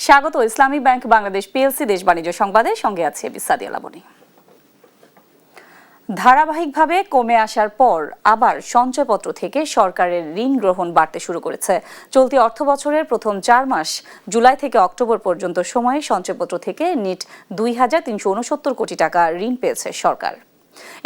স্বাগত ইসলামী bank Bangladesh PLC দেশ বাণিজ্য সংবাদের সঙ্গে আছে বিসাদিয়া লাবনী। ধারাবাহিকভাবে কমে আসার পর আবার সঞ্চয়পত্র থেকে সরকারের ঋণ গ্রহণ বাড়তে শুরু করেছে। চলতি অর্থবছরের প্রথম 4 মাস জুলাই থেকে অক্টোবর পর্যন্ত সময়ে সঞ্চয়পত্র থেকে নিট 2,369 কোটি টাকা ঋণ পেয়েছে সরকার।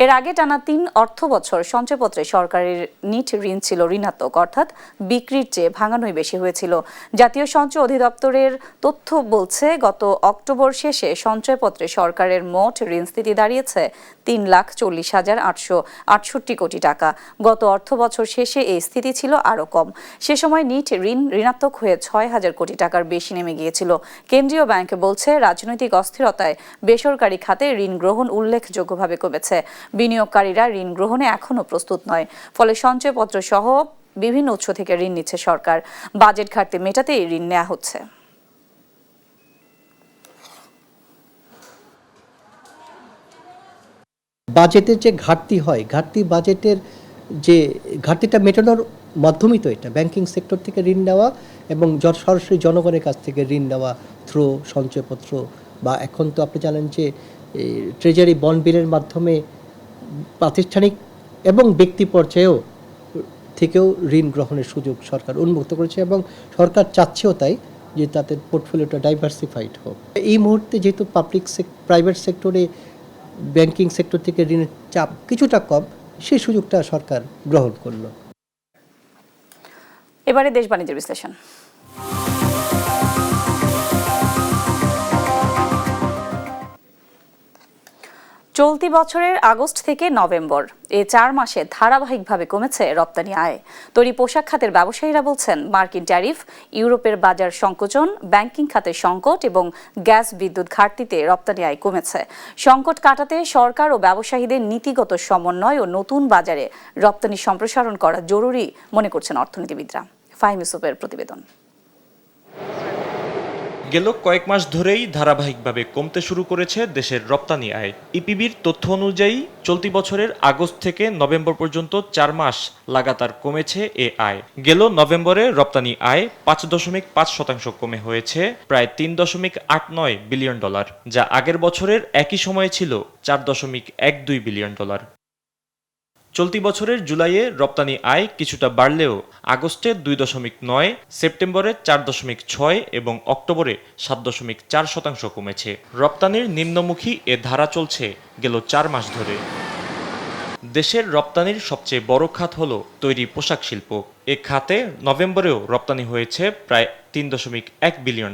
এর আগে টানা 3 অর্থবছর সঞ্চয়পত্রে সরকারের নিট ঋণ ছিল ঋণাত্মক, অর্থাৎ বিক্রির চেয়ে ভাঙানোই বেশি হয়েছিল। জাতীয় সঞ্চয় অধিদপ্তরের তথ্য বলছে, গত অক্টোবর শেষে সঞ্চয়পত্রে সরকারের মোট ঋণ স্থিতি দাঁড়িয়েছে 3,40,868 কোটি টাকা। গত অর্থবছর শেষে এই স্থিতি ছিল আরও কম। সে সময় নিট ঋণ ঋণাত্মক হয়ে 6,000 কোটি টাকার বেশি নেমে গিয়েছিল। কেন্দ্রীয় ব্যাংক বলছে, রাজনৈতিক অস্থিরতায় বেসরকারি খাতে ঋণ গ্রহণ উল্লেখযোগ্যভাবে কমেছে। বিনিয়োগকারীরা ঋণ গ্রহণে এখনও প্রস্তুত নয়। ফলে সঞ্চয়পত্র সহ বিভিন্ন উৎস থেকে ঋণ নিচ্ছে সরকার। বাজেট ঘাটতি মেটাতে এই ঋণ নেওয়া হচ্ছে। বাজেটের যে ঘাটতি হয়, বাজেটের যে ঘাটতিটা মেটানোর মাধ্যমই তো এটা ব্যাংকিং সেক্টর থেকে ঋণ নেওয়া এবং সরাসরি জনগণের কাছ থেকে ঋণ নেওয়া থ্রু সঞ্চয়পত্র, বা এখন তো আপনি জানেন যে ট্রেজারি বন্ড বিলের মাধ্যমে প্রাতিষ্ঠানিক এবং ব্যক্তি পর্যায়েও থেকেও ঋণ গ্রহণের সুযোগ সরকার উন্মুক্ত করেছে এবং সরকার চাচ্ছেও তাই যে তাদের পোর্টফোলিওটা ডাইভার্সিফাইড হোক। এই মুহূর্তে যেহেতু প্রাইভেট সেক্টরে ব্যাংকিং সেক্টর থেকে ঋণের চাপ কিছুটা কম, সেই সুযোগটা সরকার গ্রহণ করলো। এবারে দেশ বাণিজ্যের বিশ্লেষণ। চলতি বছরের আগস্ট থেকে নভেম্বর এই 4 মাসে ধারাবাহিকভাবে কমেছে রপ্তানি আয়। তৈরি পোশাক খাতের ব্যবসায়ীরা বলছেন, মার্কিন ট্যারিফ, ইউরোপের বাজার সংকোচন, ব্যাংকিং খাতের সংকট এবং গ্যাস বিদ্যুৎ ঘাটতিতে রপ্তানি আয় কমেছে। সংকট কাটাতে সরকার ও ব্যবসায়ীদের নীতিগত সমন্বয় ও নতুন বাজারে রপ্তানি সম্প্রসারণ করা জরুরি মনে করছেন অর্থনীতিবিদরা। ফাহিম ইউসুফের প্রতিবেদন। গেল কয়েক মাস ধরেই ধারাবাহিকভাবে কমতে শুরু করেছে দেশের রপ্তানি আয়। ইপিবির তথ্য অনুযায়ী চলতি বছরের আগস্ট থেকে নভেম্বর পর্যন্ত 4 মাস লাগাতার কমেছে এ আয়। গেল নভেম্বরে রপ্তানি আয় 5.5% কমে হয়েছে প্রায় $3.89 বিলিয়ন, যা আগের বছরের একই সময়ে ছিল $4.12 বিলিয়ন। চলতি বছরের জুলাইয়ে রপ্তানি আয় কিছুটা বাড়লেও আগস্টে 2.9, সেপ্টেম্বরে 4.6 এবং অক্টোবরে 7.4% কমেছে। রপ্তানির নিম্নমুখী এ ধারা চলছে গেল 4 মাস ধরে। দেশের রপ্তানির সবচেয়ে বড় খাত হল তৈরি পোশাক শিল্প। এ খাতে নভেম্বরেও রপ্তানি হয়েছে প্রায় $3.1 বিলিয়ন,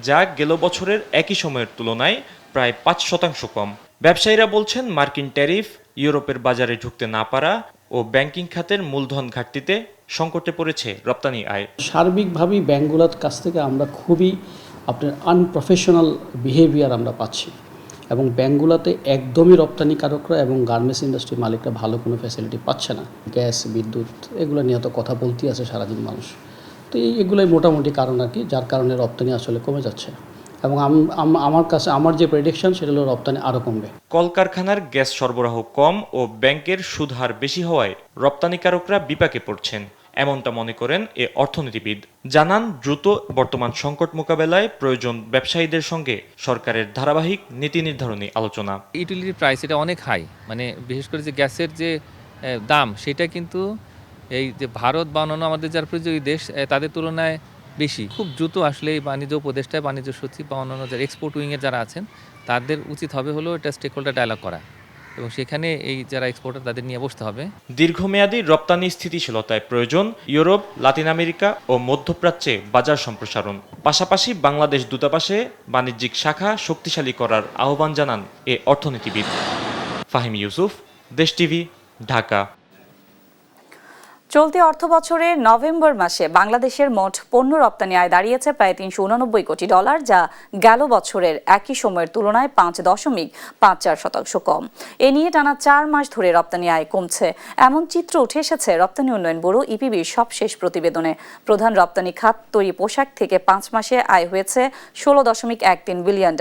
যা গেল বছরের একই সময়ের তুলনায় প্রায় 5% কম। ব্যবসায়ীরা বলছেন, মার্কিন ট্যারিফ, ইউরোপের বাজারে ঢুকতে না পারা ও ব্যাংকিং খাতের মূলধন ঘাটতিতে সংকটে পড়েছে রপ্তানি আয়। সার্বিকভাবেই ব্যাংকগুলোর কাছ থেকে আমরা খুবই আনপ্রফেশনাল বিহেভিয়ার আমরা পাচ্ছি এবং ব্যাংকগুলোতে একদমই রপ্তানিকারকরা এবং গার্মেন্টস ইন্ডাস্ট্রির মালিকরা ভালো কোনো ফ্যাসিলিটি পাচ্ছে না। গ্যাস, বিদ্যুৎ এগুলো নিয়ে তো কথা বলতেই আছে সারাদিন মানুষ। তো এগুলোই মোটামুটি কারণ আর কি, যার কারণে রপ্তানি আসলে কমে যাচ্ছে এবং আমার যে প্রেডিকশন সেটা হলো রপ্তানি আরও কমবে। কলকারখানার গ্যাস সরবরাহ কম ও ব্যাংকের সুদ হার বেশি হওয়ায় রপ্তানিকারকরা বিপাকে পড়ছেন, এমনটা মনে করেন এ অর্থনীতিবিদ। জানান, দ্রুত বর্তমান সংকট মোকাবেলায় প্রয়োজন ব্যবসায়ীদের সঙ্গে সরকারের ধারাবাহিক নীতি নির্ধারণী আলোচনা। ইউটিলিটি প্রাইস এটা অনেক হাই, মানে বিশেষ করে যে গ্যাসের যে দাম সেটা কিন্তু এই যে ভারত বা অন্যান্য আমাদের যারা প্রতিযোগী দেশ তাদের তুলনায় বেশি। খুব দ্রুত আসলে এই বাণিজ্য উপদেষ্টায়, বাণিজ্য সচিব বা অন্যান্য যারা এক্সপোর্ট উইংয়ের যারা আছেন তাদের উচিত হবে হলো এটা স্টেক হোল্ডার ডায়ালগ করা এবং সেখানে এই যারা এক্সপোর্টার তাদের নিয়ে বসতে হবে। দীর্ঘমেয়াদী রপ্তানি স্থিতিশীলতায় প্রয়োজন ইউরোপ, লাতিন আমেরিকা ও মধ্যপ্রাচ্যে বাজার সম্প্রসারণ। পাশাপাশি বাংলাদেশ দূতাবাসে বাণিজ্যিক শাখা শক্তিশালী করার আহ্বান জানান এ অর্থনীতিবিদ। ফাহিম ইউসুফ, দেশ টিভি, ঢাকা। চলতি অর্থবছরের নভেম্বর মাসে বাংলাদেশের মোট পণ্য রপ্তানি আয় দাঁড়িয়েছে প্রায় $389 কোটি, যা গেল বছরের একই সময়ের তুলনায় 5.54% কম। এ নিয়ে টানা 4 মাস ধরে রপ্তানি আয় কমছে, এমন চিত্র উঠে এসেছে রপ্তানি উন্নয়ন ব্যুরো ইপিবির সবশেষ প্রতিবেদনে। প্রধান রপ্তানি খাত তৈরি পোশাক থেকে 5 মাসে আয় হয়েছে $16.13 বিলিয়ন।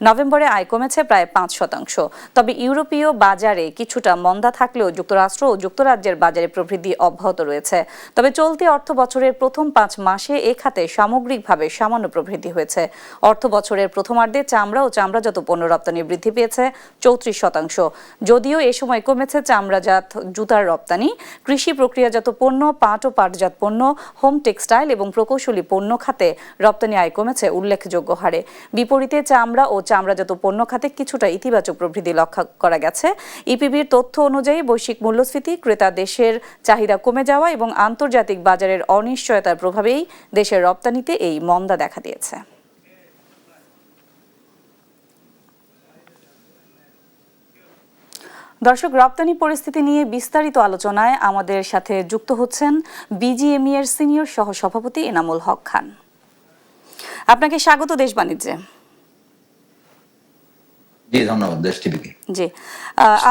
নভেম্বরে আয় কমেছে প্রায় 5%। তবে ইউরোপীয় বাজারে কিছুটা মন্দা থাকলেও যুক্তরাষ্ট্র ও যুক্তরাজ্যের বাজারে প্রবৃদ্ধি অব্যাহত অব্যাহত রয়েছে। তবে চলতি অর্থ বছরের প্রথম 5 মাসে এ খাতে সামগ্রিকভাবে সামান্য প্রবৃদ্ধি হয়েছে। অর্থ বছরের প্রথমার্ধে চামড়া ও চামড়াজাত পণ্য রপ্তানি বৃদ্ধি পেয়েছে 34%। যদিও এ সময় কমেছে চামড়াজাত জুতার রপ্তানি, কৃষি প্রক্রিয়াজাত পণ্য, পাট ও পাটজাত পণ্য, হোম টেক্সটাইল এবং প্রকৌশলী পণ্য খাতে রপ্তানি আয় কমেছে উল্লেখযোগ্য হারে। বিপরীতে চামড়া ও চামড়াজাত পণ্য খাতে কিছুটা ইতিবাচক প্রবৃদ্ধি লক্ষ্য করা গেছে। ইপিবির তথ্য অনুযায়ী বৈশ্বিক মূল্যস্ফীতি, ক্রেতা দেশের চাহিদা কমে যাওয়া এবং আন্তর্জাতিক বাজারের অনিশ্চয়তার প্রভাবেই দেশের রপ্তানিতে এই মন্দা দেখা দিয়েছে। দর্শক, রপ্তানি পরিস্থিতি নিয়ে বিস্তারিত আলোচনায় আমাদের সাথে যুক্ত হচ্ছেন বিজিএমই এর সিনিয়র সহসভাপতি এনামুল হক খান। আপনাকে স্বাগত দেশ বাণিজ্যে। জি ধন্যবাদ দেশ টিভিকে। জি,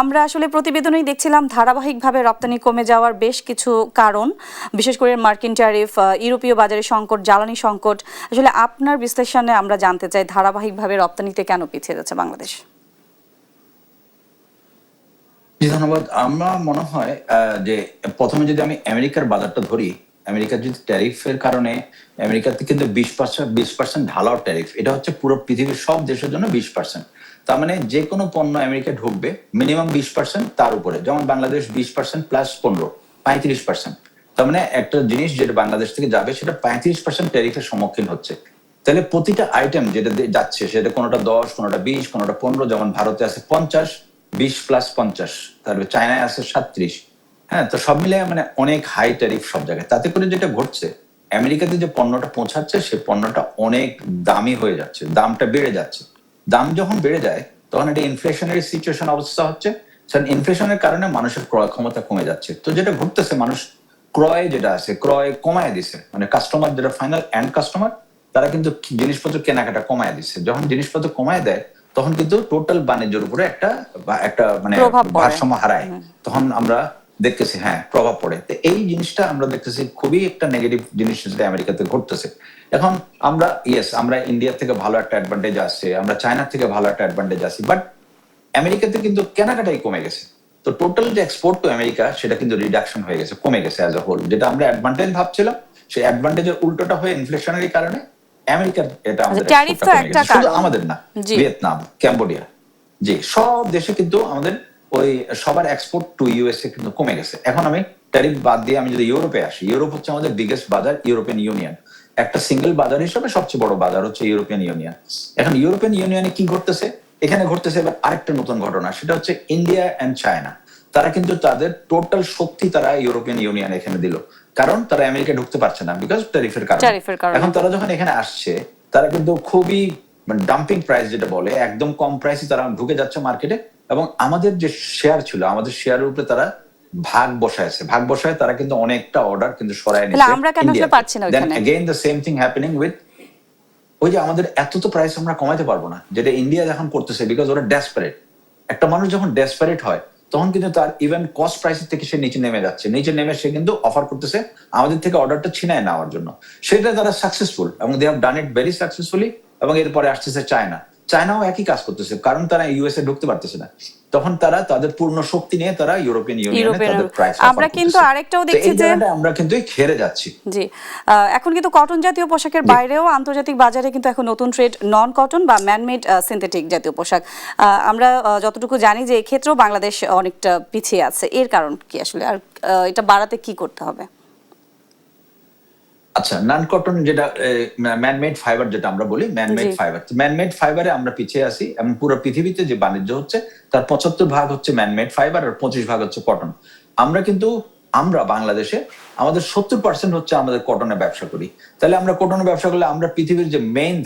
আমরা আসলে প্রতিবেদনেই দেখছিলাম ধারাবাহিকভাবে রপ্তানি কমে যাওয়ার বেশ কিছু কারণ, বিশেষ করে মার্কিন ট্যারিফ, ইউরোপীয় বাজারে সংকট, জ্বালানি সংকট। আসলে আপনার বিশ্লেষণে আমরা জানতে চাই ধারাবাহিকভাবে রপ্তানিতে কেন পিছিয়ে যাচ্ছে বাংলাদেশ? জি ধন্যবাদ। আমার মনে হয় যে প্রথমে যদি আমি আমেরিকার বাজারটা ধরি, আমেরিকার যদি ট্যারিফের কারণে আমেরিকাতে কিন্তু 20% ঢালাও ট্যারিফ, এটা হচ্ছে পুরো পৃথিবীর সব দেশের জন্য 20%। তার মানে যে কোনো পণ্য আমেরিকায় ঢুকবে মিনিমাম 20% তার উপরে, যেমন বাংলাদেশ 20% প্লাস 15, 35%। তার মানে একটা জিনিস যেটা বাংলাদেশ থেকে যাবে সেটা 35% ট্যারিফের সম্মুখীন হচ্ছে। তাহলে প্রতিটা আইটেম যেটা যাচ্ছে সেটা কোনোটা 10, কোনোটা 20, কোনোটা 15, যেমন ভারতে আছে 50, 20 প্লাস 50, তারপরে চায়নায় আছে 37। হ্যাঁ, তো সব মিলে মানে অনেক হাই ট্যারিফ সব জায়গায়। তাতে করে যেটা ঘটছে, আমেরিকাতে যে পণ্যটা পৌঁছাচ্ছে সে পণ্যটা অনেক দামি হয়ে যাচ্ছে, দামটা বেড়ে যাচ্ছে। দাম যখন বেড়ে যায় তখন একটা ইনফ্লেশনারি সিচুয়েশন অবস্থা হচ্ছে। ইনফ্লেশনের কারণে মানুষের ক্রয় ক্ষমতা কমে যাচ্ছে। তো যেটা ঘটতেছে, মানুষ ক্রয় যেটা আছে ক্রয় কমায় দিছে, মানে কাস্টমার যেটা ফাইনাল এন্ড কাস্টমার তারা কিন্তু জিনিসপত্র কেনাকাটা কমায় দিচ্ছে। যখন জিনিসপত্র কমায় দেয় তখন কিন্তু টোটাল বাণিজ্যের উপরে একটা মানে ভারসাম্য হারায়। তখন আমরা দেখতেছি প্রভাব পড়ে। তো এই জিনিসটা আমরা দেখতেছি খুবই একটা নেগেটিভ জিনিস যেটা আমেরিকাতে ঘটতেছে। এখন আমরা ইন্ডিয়া থেকে ভালো একটা অ্যাডভান্টেজ আসছে, আমরা চায়না থেকে ভালো একটা অ্যাডভান্টেজ আসছে, বাট আমেরিকাতে কিন্তু কেনাকাটাই কমে গেছে। তো টোটাল যে এক্সপোর্ট টু আমেরিকা সেটা কিন্তু রিডাকশন হয়ে গেছে, কমে গেছে অ্যাজ এ হোল। যেটা আমরা অ্যাডভান্টেজ ভাবছিলাম সেই অ্যাডভান্টেজের উল্টোটা হয়ে ইনফ্লেশনারি কারণে আমেরিকার এটা শুধু আমাদের না, ভিয়েতনাম, ক্যাম্বোডিয়া, জি সব দেশে কিন্তু আমাদের ওই সবার এক্সপোর্ট টু ইউএসএ কিন্তু কমে গেছে। এখন আমি ট্যারিফ বাদ দিয়ে আমি যদি ইউরোপে আসি, ইউরোপ হচ্ছে আমাদের বিগেস্ট বাজার, ইউরোপিয়ান ইউনিয়ন একটা সিঙ্গেল বাজার হিসেবে সবচেয়ে বড় বাজার হচ্ছে ইউরোপিয়ান ইউনিয়ন। এখন ইউরোপিয়ান ইউনিয়নে কি ঘটতেছে, এখানে ঘটতেছে এবার আরেকটা নতুন ঘটনা, সেটা হচ্ছে ইন্ডিয়া এন্ড চায়না। তারা কিন্তু তাদের টোটাল শক্তি তারা ইউরোপিয়ান ইউনিয়ন এখানে দিল, কারণ তারা আমেরিকা ঢুকতে পারছে না বিকজ ট্যারিফের কারণে। এখন তারা যখন এখানে আসছে তারা কিন্তু খুবই ডাম্পিং প্রাইস যেটা বলে, একদম কম প্রাইসে তারা ঢুকে যাচ্ছে মার্কেটে। এবং আমাদের যে শেয়ার ছিল, আমাদের শেয়ারের উপরে তারা ভাগ বসায় তারা কিন্তু অনেকটা অর্ডার কিন্তু সরায় নিচ্ছে। আমরা কেন আসলে পারছি না ওখানে? Again the same thing happening with ওই যে আমাদের এত তো প্রাইস আমরা কমাইতে পারবো না, যেটা ইন্ডিয়া যখন করতেছে, বিকজ ওরা ডেসপারেট। একটা মানুষ যখন ডেসপারেট হয় তখন কিন্তু তার ইভেন কস্ট প্রাইসের থেকে সে নিচে নেমে যাচ্ছে, নিচে নেমে সে কিন্তু অফার করতেছে আমাদের থেকে অর্ডারটা ছিনায় নেওয়ার জন্য। সেটা তারা সাকসেসফুল এবং they have done it very successfully. এবং এরপরে আসতেছে চায়নাও একই কাজ করতেছে, কারণ তারা ইউএসএ ঢুকতে পারতেছে না। তখন তারা তাদের পূর্ণ শক্তি নিয়ে তারা ইউরোপিয়ান ইউনিয়নে তাদের প্রাইস অফার করতেছে। আমরা কিন্তু আরেকটাও দেখছি যে আমরা কিন্তু খেরে যাচ্ছি। জি, এখন কিন্তু কটন জাতীয় পোশাকের বাইরেও আন্তর্জাতিক বাজারে কিন্তু এখন নতুন ট্রেড নন কটন বা ম্যানমেড সিনথেটিক জাতীয় পোশাক। আমরা যতটুকু জানি যে এই ক্ষেত্রেও বাংলাদেশ অনেকটা পিছিয়ে আছে। এর কারণ কি আসলে, আর এটা বাড়াতে কি করতে হবে? আচ্ছা, নন কটন যেটা ম্যানমেড ফাইবার যেটা আমরা বলি, ম্যানমেড ফাইবারে আমরা পিছিয়ে আছি। এবং পুরো পৃথিবীতে যে বাণিজ্য হচ্ছে তার 75% হচ্ছে ম্যানমেড ফাইবার আর 25% হচ্ছে কটন। আমরা বাংলাদেশে আমাদের 70% হচ্ছে আমাদের কটনে ব্যবসা করি। তাহলে আমরা কটনে ব্যবসা করলে আমরা পৃথিবীর যে মেইন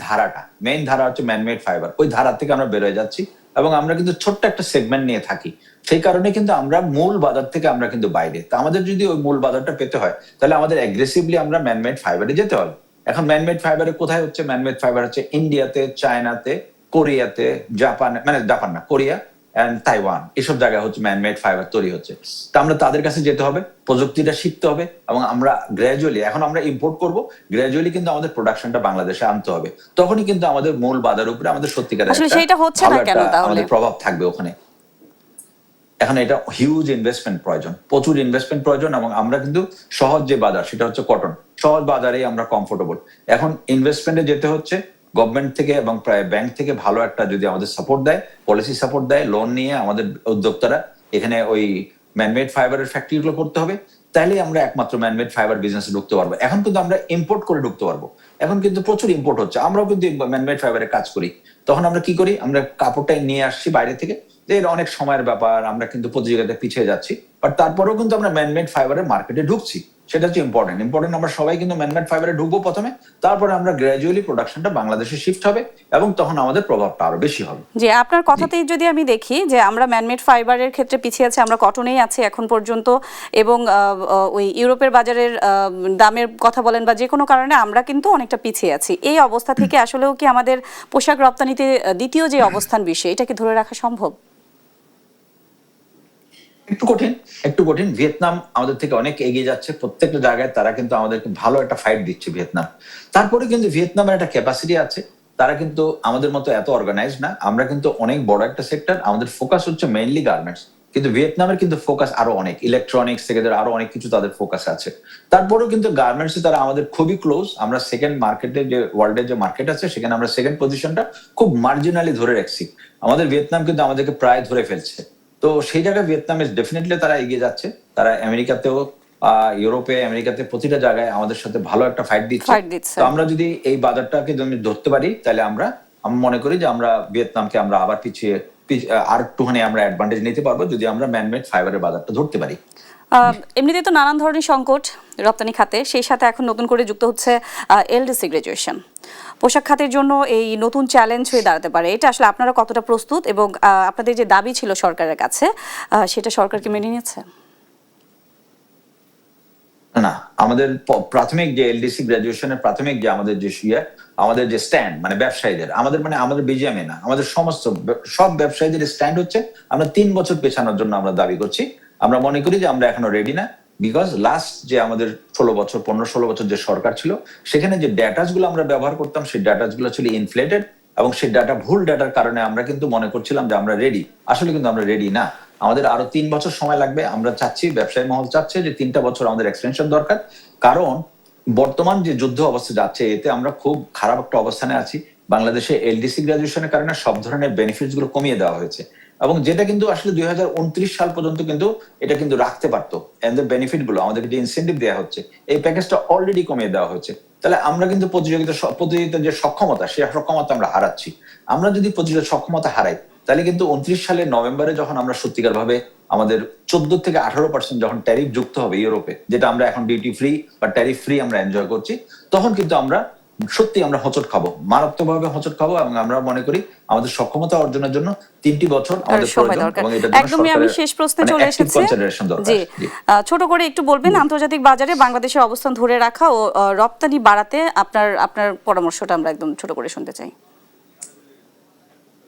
ধারা হচ্ছে ম্যানমেড ফাইবার, ওই ধারা থেকে আমরা বেরোয় যাচ্ছি এবং আমরা কিন্তু ছোট্ট একটা সেগমেন্ট নিয়ে থাকি। সেই কারণে কিন্তু আমরা মূল বাজার থেকে আমরা কিন্তু বাইরে। তা আমাদের যদি ওই মূল বাজারটা পেতে হয় তাহলে আমাদের অ্যাগ্রেসিভলি আমরা ম্যানমেড ফাইবারে যেতে হবে। এখন ম্যানমেড ফাইবারে কোথায় হচ্ছে? ম্যানমেড ফাইবার হচ্ছে ইন্ডিয়াতে, চায়নাতে, কোরিয়াতে, কোরিয়া এন্ড তাইওয়ান, এসব জায়গায় হচ্ছে ম্যানমেড ফাইবার তৈরি হচ্ছে। তা আমরা তাদের কাছে যেতে হবে, প্রযুক্তিটা শিখতে হবে এবং আমরা গ্র্যাজুয়ালি, এখন আমরা ইম্পোর্ট করব, গ্র্যাজুয়ালি কিন্তু আমাদের প্রোডাকশনটা বাংলাদেশে আনতে হবে। তখনই কিন্তু আমাদের মূল বাজারের উপরে আমাদের সত্যিকারের সেটা হচ্ছে না কেন তাহলে? আমাদের প্রভাব থাকবে ওখানে। এখন এটা হিউজ ইনভেস্টমেন্ট প্রয়োজন, প্রচুর ইনভেস্টমেন্ট প্রয়োজন, এবং আমরা কিন্তু সহজ যে বাজার সেটা হচ্ছে কটন, সহজ বাজারেই আমরা কমফোর্টেবল। এখন ইনভেস্টমেন্টে যেতে হচ্ছে গভর্নমেন্ট থেকে এবং প্রায় ব্যাংক থেকে ভালো একটা যদি আমাদের সাপোর্ট দেয়, পলিসি সাপোর্ট দেয়, লোন নিয়ে আমাদের উদ্যোক্তারা এখানে ওই ম্যানমেড ফাইবারের ফ্যাক্টরিগুলো করতে হবে, তাহলেই আমরা একমাত্র ম্যানমেড ফাইবার বিজনেসে ঢুকতে পারবো। এখন কিন্তু আমরা ইম্পোর্ট করে ঢুকতে পারবো, এখন কিন্তু প্রচুর ইম্পোর্ট হচ্ছে, আমরাও কিন্তু ম্যানমেড ফাইবারে কাজ করি। তখন আমরা কি করি, আমরা কাপড়টাই নিয়ে আসছি বাইরে থেকে, এর অনেক সময়ের ব্যাপার, আমরা কিন্তু প্রতিযোগিতায় পিছিয়ে যাচ্ছি, বাট তারপরেও কিন্তু আমরা ম্যানমেড ফাইবারের মার্কেটে ঢুকছি, সেটা হচ্ছে ইম্পর্টেন্ট। আমরা সবাই কিন্তু ম্যানমেড ফাইবারে ঢুকবো প্রথমে, তারপরে আমরা গ্র্যাজুয়ালি প্রোডাকশনটা বাংলাদেশে শিফট হবে এবং তখন আমাদের প্রভাবটা আরো বেশি হবে। যে আপনার কথাতেই যদি আমি দেখি যে আমরা ম্যানমেড ফাইবারের ক্ষেত্রে পিছিয়ে আছি, আমরা কটনেই আছি এখন পর্যন্ত, এবং ওই ইউরোপের বাজারের দামের কথা বলেন বা যে কোনো কারণে আমরা কিন্তু অনেকটা পিছিয়ে আছি। এই অবস্থা থেকে আসলেও কি আমাদের পোশাক রপ্তানিতে দ্বিতীয় যে অবস্থান বিষয়, এটা কি ধরে রাখা সম্ভব? একটু কঠিন। ভিয়েতনাম আমাদের থেকে অনেক এগিয়ে যাচ্ছে প্রত্যেকটা জায়গায়, তারা কিন্তু আমাদেরকে ভালো একটা ফাইট দিচ্ছে ভিয়েতনাম। তারপরে কিন্তু ভিয়েতনামের একটা ক্যাপাসিটি আছে, তারা কিন্তু আমাদের মতো এত অর্গানাইজ না, আমরা কিন্তু অনেক বড় একটা সেক্টর, আমাদের ফোকাস হচ্ছে মেইনলি গার্মেন্টস, কিন্তু ভিয়েতনামের কিন্তু ফোকাস আরো অনেক, ইলেকট্রনিক্স থেকে আরো অনেক কিছু তাদের ফোকাস আছে। তারপরেও কিন্তু গার্মেন্টসে তারা আমাদের খুবই ক্লোজ, আমরা সেকেন্ড মার্কেটে যে ওয়ার্ল্ডের যে মার্কেট আছে সেখানে আমরা সেকেন্ড পজিশনটা খুব মার্জিনালি ধরে রাখছি, আমাদের ভিয়েতনাম কিন্তু আমাদেরকে প্রায় ধরে ফেলছে। তো সেই জায়গায় ভিয়েতনামে ডেফিনেটলি তারা এগিয়ে যাচ্ছে, তারা আমেরিকাতেও ইউরোপে আমেরিকাতে প্রতিটা জায়গায় আমাদের সাথে ভালো একটা ফাইট দিচ্ছে। তো আমরা যদি এই বাজারটাকে যদি ধরতে পারি তাহলে আমি মনে করি যে আমরা ভিয়েতনামকে আমরা আবার পিছিয়ে আর একটুখানি আমরা অ্যাডভান্টেজ নিতে পারবো যদি আমরা ম্যানমেড ফাইবারের বাজারটা ধরতে পারি। এমনিতে তো নানান ধরনের সংকট রপ্তানি খাতে, সেই সাথে এখন নতুন করে যুক্ত হচ্ছে এলডিসি গ্রাজুয়েশন। পোশাক খাতের জন্য এই নতুন চ্যালেঞ্জ হয়ে দাঁড়াতে পারে, এটা আসলে আপনারা কতটা প্রস্তুত, এবং আপনাদের যে দাবি ছিল সরকারের কাছে সেটা সরকার কি মেনে নিয়েছে? না, আমাদের প্রাথমিক যে এলডিসি গ্রাজুয়েশনের প্রাথমিক যে আমাদের যে আমাদের যে স্ট্যান্ড, মানে ব্যবসায়ীদের, আমাদের বিজিএমএ না, আমাদের সমস্ত সব ব্যবসায়ীদের স্ট্যান্ড হচ্ছে আমরা 3 বছর পেছানোর জন্য আমরা দাবি করছি। আমরা মনে করি যে আমরা এখনো রেডি না, বিকজ লাস্ট যে আমাদের 15-16 বছর যে সরকার ছিল সেখানে যে ডেটাস গুলো আমরা ব্যবহার করতাম সেই ডেটাস গুলো ছিল ইনফ্লেটেড, এবং সেই ডাটা ভুল ডাটার কারণে আমরা কিন্তু মনে করছিলাম যে আমরা রেডি, আসলে কিন্তু আমরা রেডি না। আমাদের আরো 3 বছর সময় লাগবে। আমরা চাচ্ছি, ব্যবসায়ী মহল চাচ্ছে যে 3টা বছর আমাদের এক্সটেনশন দরকার, কারণ বর্তমান যে যুদ্ধ অবস্থা যাচ্ছে এতে আমরা খুব খারাপ একটা অবস্থানে আছি। বাংলাদেশে এলডিসি গ্রাজুয়েশনের কারণে সব ধরনের বেনিফিটস গুলো কমিয়ে দেওয়া হয়েছে, এবং যেটা কিন্তু আসলে 2029 সাল পর্যন্ত কিন্তু এটা কিন্তু রাখতে পারতো, এদের বেনিফিট গুলো আমাদেরকে যে ইনসেন্টিভ দেওয়া হচ্ছে এই প্যাকেজটা অলরেডি কমিয়ে দেওয়া হয়েছে। তাহলে আমরা কিন্তু প্রতিযোগিতার যে সক্ষমতা, সেই সক্ষমতা আমরা হারাচ্ছি। আমরা যদি প্রতিযোগিতার সক্ষমতা হারাই তাহলে কিন্তু 29 সালের নভেম্বরে যখন আমরা সত্যিকার ভাবে আমাদের 14-18% যখন ট্যারিফ যুক্ত হবে ইউরোপে, যেটা আমরা এখন ডিউটি ফ্রি বা ট্যারিফ ফ্রি আমরা এনজয় করছি, তখন কিন্তু আমরা সত্যি আমরা হোঁচট খাবো, মারাত্মকভাবে হোঁচট খাবো। এবং আমরা মনে করি আমাদের সক্ষমতা অর্জনের জন্য 3টি বছর আমাদের প্রয়োজন, এবং এটা একদমই আমি শেষ প্রশ্নে চলে এসেছি। জি, ছোট করে একটু বলবেন আন্তর্জাতিক বাজারে বাংলাদেশের অবস্থান ধরে রাখা ও রপ্তানি বাড়াতে আপনার পরামর্শটা আমরা একদম ছোট করে শুনতে চাই।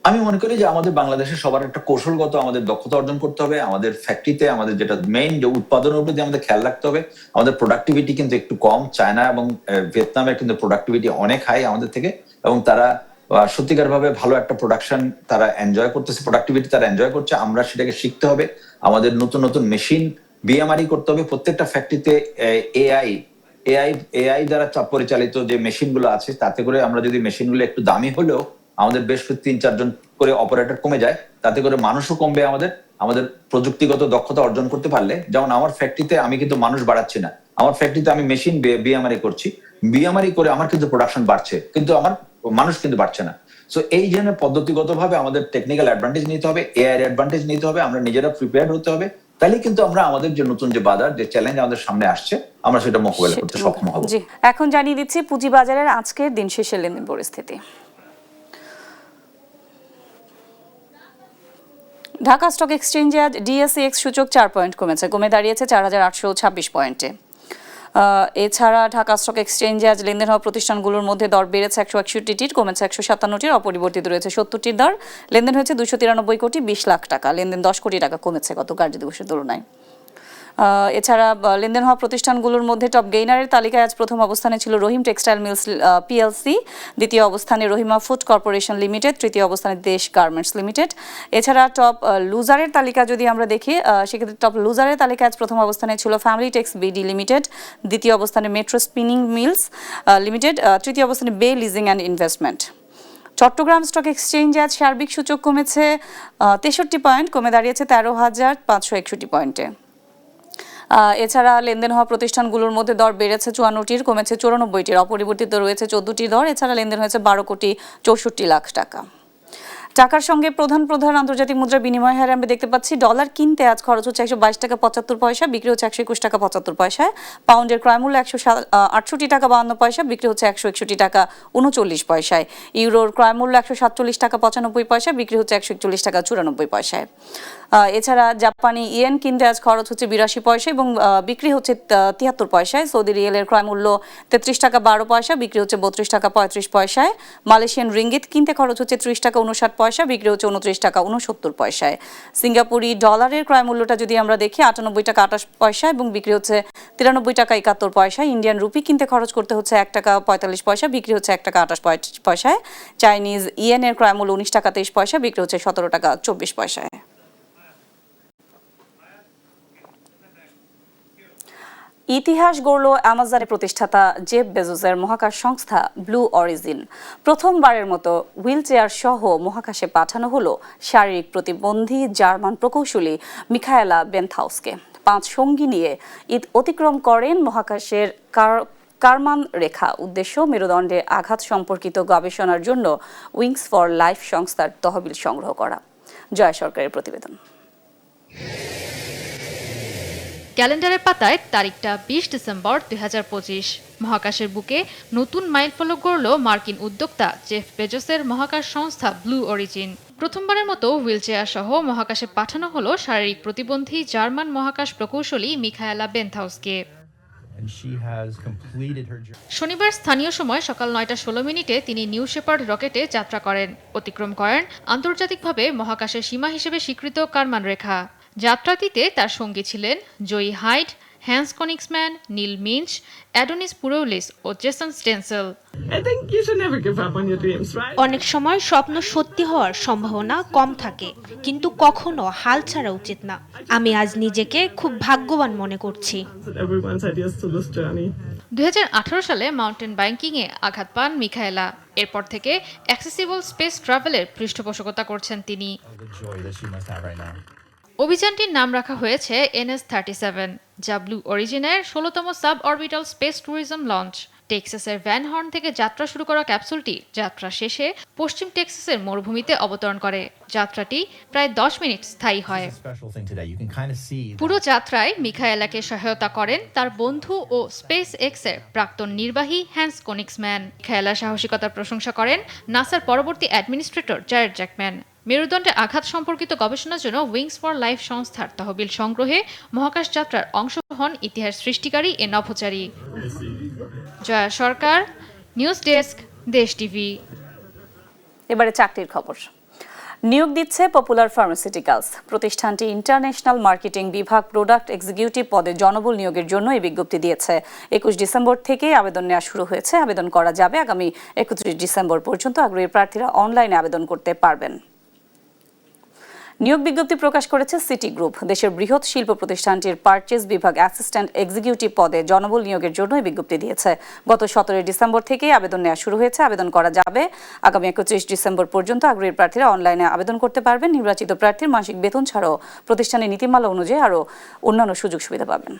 আমি মনে করি যে আমাদের বাংলাদেশের সবার একটা কৌশলগত আমাদের দক্ষতা অর্জন করতে হবে, আমাদের ফ্যাক্টরিতে আমাদের যেটা মেইন যে উৎপাদনের উপর দিয়ে আমাদের খেয়াল রাখতে হবে। আমাদের প্রোডাক্টিভিটি কিন্তু একটু কম, চায়না এবং ভিয়েতনামের কিন্তু প্রোডাক্টিভিটি অনেক হাই আমাদের থেকে, এবং তারা সত্যিকার ভাবে ভালো একটা প্রোডাকশন তারা এনজয় করতেছে, প্রোডাক্টিভিটি তারা এনজয় করছে। আমরা সেটাকে শিখতে হবে, আমাদের নতুন নতুন মেশিন বিএমআরই করতে হবে প্রত্যেকটা ফ্যাক্টরিতে। এআই দ্বারা পরিচালিত যে মেশিন গুলো আছে, তাতে করে আমরা যদি মেশিন গুলো একটু দামি হলেও আমাদের বেশ 3-4 জন করে অপারেটর কমে যায়, তাতে করে মানুষও কমবে। আমাদের প্রযুক্তিগত দক্ষতা অর্জন করতে পারলে, যেমন আমার ফ্যাক্টরিতে আমি কিন্তু মানুষ বাড়াচ্ছি না, আমার ফ্যাক্টরিতে আমি মেশিন বিএমআরই করছি, বিএমআরই করে আমার কিন্তু প্রোডাকশন বাড়ছে, কিন্তু আমার মানুষ কিন্তু বাড়ছে না। সো এই জন্য পদ্ধতিগতভাবে আমাদের টেকনিক্যাল অ্যাডভান্টেজ নিতে হবে, এআই এর অ্যাডভান্টেজ নিতে হবে, আমরা নিজেরা প্রিপেয়ার্ড হতে হবে, তাহলে কিন্তু আমরা আমাদের যে নতুন যে বাজার, যে চ্যালেঞ্জ আমাদের সামনে আসছে, আমরা সেটা মোকাবেলা করতে সক্ষম হব। জি, এখন জানিয়ে দিচ্ছি পুঁজিবাজারের আজকের দিন শেষের লেনদেন পরিস্থিতি। ঢাকা স্টক এক্সচেঞ্জে আজ ডিএসইএক্স সূচক 4 পয়েন্ট কমেছে, কমে দাঁড়িয়েছে 4826 পয়েন্টে। এছাড়া ঢাকা স্টক এক্সচেঞ্জে আজ লেনদেন হওয়া প্রতিষ্ঠানগুলোর মধ্যে দর বেড়েছে 161টির, কমেছে 157টির, অপরিবর্তিত রয়েছে 70টির দর। লেনদেন হয়েছে 293 কোটি 20 লাখ টাকা, লেনদেন 10 কোটি টাকা কমেছে গত কার্যদিবসের তুলনায়। এছাড়া লেনদেন হওয়া প্রতিষ্ঠানগুলোর মধ্যে টপ গেইনারের তালিকায় আজ প্রথম অবস্থানে ছিল রহিম টেক্সটাইল মিলস পিএলসি, দ্বিতীয় অবস্থানে রহিমা ফুড কর্পোরেশন লিমিটেড, তৃতীয় অবস্থানে দেশ গার্মেন্টস লিমিটেড। এছাড়া টপ লুজারের তালিকা যদি আমরা দেখি, সেক্ষেত্রে টপ লুজারের তালিকায় আজ প্রথম অবস্থানে ছিল ফ্যামিলি টেক্স বিডি লিমিটেড, দ্বিতীয় অবস্থানে মেট্রো স্পিনিং মিলস লিমিটেড, তৃতীয় অবস্থানে Bay leasing and investment. Chattogram stock এক্সচেঞ্জে আজ সার্বিক সূচক কমেছে 63 পয়েন্ট, কমে দাঁড়িয়েছে 13,561 পয়েন্টে। এছাড়া লেনদেন হওয়া প্রতিষ্ঠানগুলোর মধ্যে দর বেড়েছে 54টির, কমেছে 94টির, অপরিবর্তিত রয়েছে 14টি দর। এছাড়া লেনদেন হয়েছে 12,64,00,000 টাকা। টাকার সঙ্গে প্রধান আন্তর্জাতিক মুদ্রা বিনিময় হারে আমরা দেখতে পাচ্ছি ডলার কিনতে আজ খরচ হচ্ছে 122 টাকা 75 পয়সা, বিক্রি হচ্ছে 121 টাকা 75 পয়সায়। পাউন্ডের ক্রয়মূল্য 168 টাকা 52 পয়সা, বিক্রি হচ্ছে 161 টাকা 39 পয়সায়। ইউরোর ক্রয়মূল্য 147 টাকা 95 পয়সা, বিক্রি হচ্ছে 141 টাকা 94 পয়সায়। এছাড়া জাপানি ইয়েন কিনতে আজ খরচ হচ্ছে 82 পয়সা এবং বিক্রি হচ্ছে 73 পয়সায়। সৌদি রিয়েলের ক্রয় মূল্য 33 টাকা 12 পয়সা, বিক্রি হচ্ছে 32 টাকা 35 পয়সায়। মালয়েশিয়ান রিঙ্গিত কিনতে খরচ হচ্ছে 30 টাকা 59 পয়সা, বিক্রি হচ্ছে 29 টাকা 69 পয়সায়। সিঙ্গাপুরি ডলারের ক্রয় মূল্যটা যদি আমরা দেখি 98 টাকা 28 পয়সা এবং বিক্রি হচ্ছে 93 টাকা 71 পয়সায়। ইন্ডিয়ান রুপি কিনতে খরচ করতে হচ্ছে 1 টাকা 45 পয়সা, বিক্রি হচ্ছে 1 টাকা 28 পয়সায়। চাইনিজ ইয়েনের ক্রয় মূল্য 19 টাকা 23 পয়সা, বিক্রি হচ্ছে 17 টাকা 24 পয়সায়। ইতিহাস গড়ল অ্যামাজনের প্রতিষ্ঠাতা জেফ বেজোসের মহাকাশ সংস্থা ব্লু অরিজিন। প্রথমবারের মতো হুইল চেয়ার সহ মহাকাশে পাঠানো হলো শারীরিক প্রতিবন্ধী জার্মান প্রকৌশলী মিখায়েলা বেনথাউসকে। 5 সঙ্গী নিয়ে অতিক্রম করেন মহাকাশের কারমান রেখা। উদ্দেশ্য মেরুদণ্ডে আঘাত সম্পর্কিত গবেষণার জন্য উইংস ফর লাইফ সংস্থার তহবিল সংগ্রহ করা। জয়া সরকারের প্রতিবেদন। ক্যালেন্ডারের পাতায় তারিখটা 20 ডিসেম্বর 2025। মহাকাশের বুকে নতুন মাইলফলক গড়ল মার্কিন উদ্যোক্তা জেফ বেজোসের মহাকাশ সংস্থা ব্লু অরিজিন। প্রথমবারের মতো হুইলচেয়ার সহ মহাকাশে পাঠানো হলো শারীরিক প্রতিবন্ধী জার্মান মহাকাশ প্রকৌশলী মিখায়েলা বেনথাউসকে। শনিবার স্থানীয় সময় সকাল 9:16 তিনি নিউ শেপার্ড রকেটে যাত্রা করেন, অতিক্রম করেন আন্তর্জাতিকভাবে মহাকাশের সীমা হিসেবে স্বীকৃত কারমান রেখা। যাত্রাটিতে তার সঙ্গী ছিলেন জয়ী হাইড, হ্যান্স কনিক্সম্যান, নীল মিঞ্চ, অ্যাডোনিস পুরৌলিস ও জেসন স্টেনসেল। অনেক সময় স্বপ্ন সত্যি হওয়ার সম্ভাবনা কম থাকে, কিন্তু কখনো হাল ছাড়া উচিত না। আমি আজ নিজেকে খুব ভাগ্যবান মনে করছি। 2018 সালে মাউন্টেন বাইকিংয়ে আঘাত পান মিখায়েলা। এরপর থেকে অ্যাক্সেসিবল স্পেস ট্রাভেলের পৃষ্ঠপোষকতা করছেন তিনি। অভিযানটির নাম রাখা হয়েছে NS-37, যা ব্লু অরিজিনের 16তম suborbital space tourism launch. টেক্সাসের ভ্যান হর্ন থেকে যাত্রা শুরু করা ক্যাপসুলটি যাত্রা শেষে পশ্চিম টেক্সাসের মরুভূমিতে অবতরণ করে। যাত্রাটি প্রায় 10 মিনিট স্থায়ী হয়। পুরো যাত্রায় মিখায়েলাকে সহায়তা করেন তার বন্ধু ও স্পেস এক্সের প্রাক্তন নির্বাহী হ্যান্স কনিক্সম্যান। মিখায়েলার সাহসিকতার প্রশংসা করেন নাসার পরবর্তী অ্যাডমিনিস্ট্রেটর জ্যারেড জ্যাকম্যান। মেরুদণ্ডে আঘাত সম্পর্কিত গবেষণার জন্য উইংস ফর লাইফ সংস্থার তহবিল সংগ্রহে মহাকাশ যাত্রার অংশ হন ইতিহাস সৃষ্টিকারী এ নভোচারী। জয়া সরকার, নিউজ ডেস্ক, দেশ টিভি। এবারে চাকরির খবর। নিয়োগ দিচ্ছে পপুলার ফার্মাসিউটিক্যালস। প্রতিষ্ঠানটি ইন্টারন্যাশনাল মার্কেটিং বিভাগ প্রোডাক্ট এক্সিকিউটিভ পদে জনবল নিয়োগের জন্য এই বিজ্ঞপ্তি দিয়েছে। 21 ডিসেম্বর থেকে আবেদন নেওয়া শুরু হয়েছে। আবেদন করা যাবে আগামী 31 ডিসেম্বর পর্যন্ত। আগ্রহী প্রার্থীরা অনলাইনে আবেদন করতে পারবেন। নিয়োগ বিজ্ঞপ্তি প্রকাশ করেছে সিটি গ্রুপ। দেশের বৃহৎ শিল্প প্রতিষ্ঠানটির পারচেজ বিভাগ অ্যাসিস্ট্যান্ট এক্সিকিউটিভ পদে জনবল নিয়োগের জন্য এই বিজ্ঞপ্তি দিয়েছে। গত 17 ডিসেম্বর থেকে আবেদন নেওয়া শুরু হয়েছে। আবেদন করা যাবে আগামী 31 ডিসেম্বর পর্যন্ত। আগ্রহী প্রার্থীরা অনলাইনে আবেদন করতে পারবেন। নির্বাচিত প্রার্থীর মাসিক বেতন ছাড়াও প্রতিষ্ঠানের নীতিমালা অনুযায়ী আরও অন্যান্য সুযোগ সুবিধা পাবেন।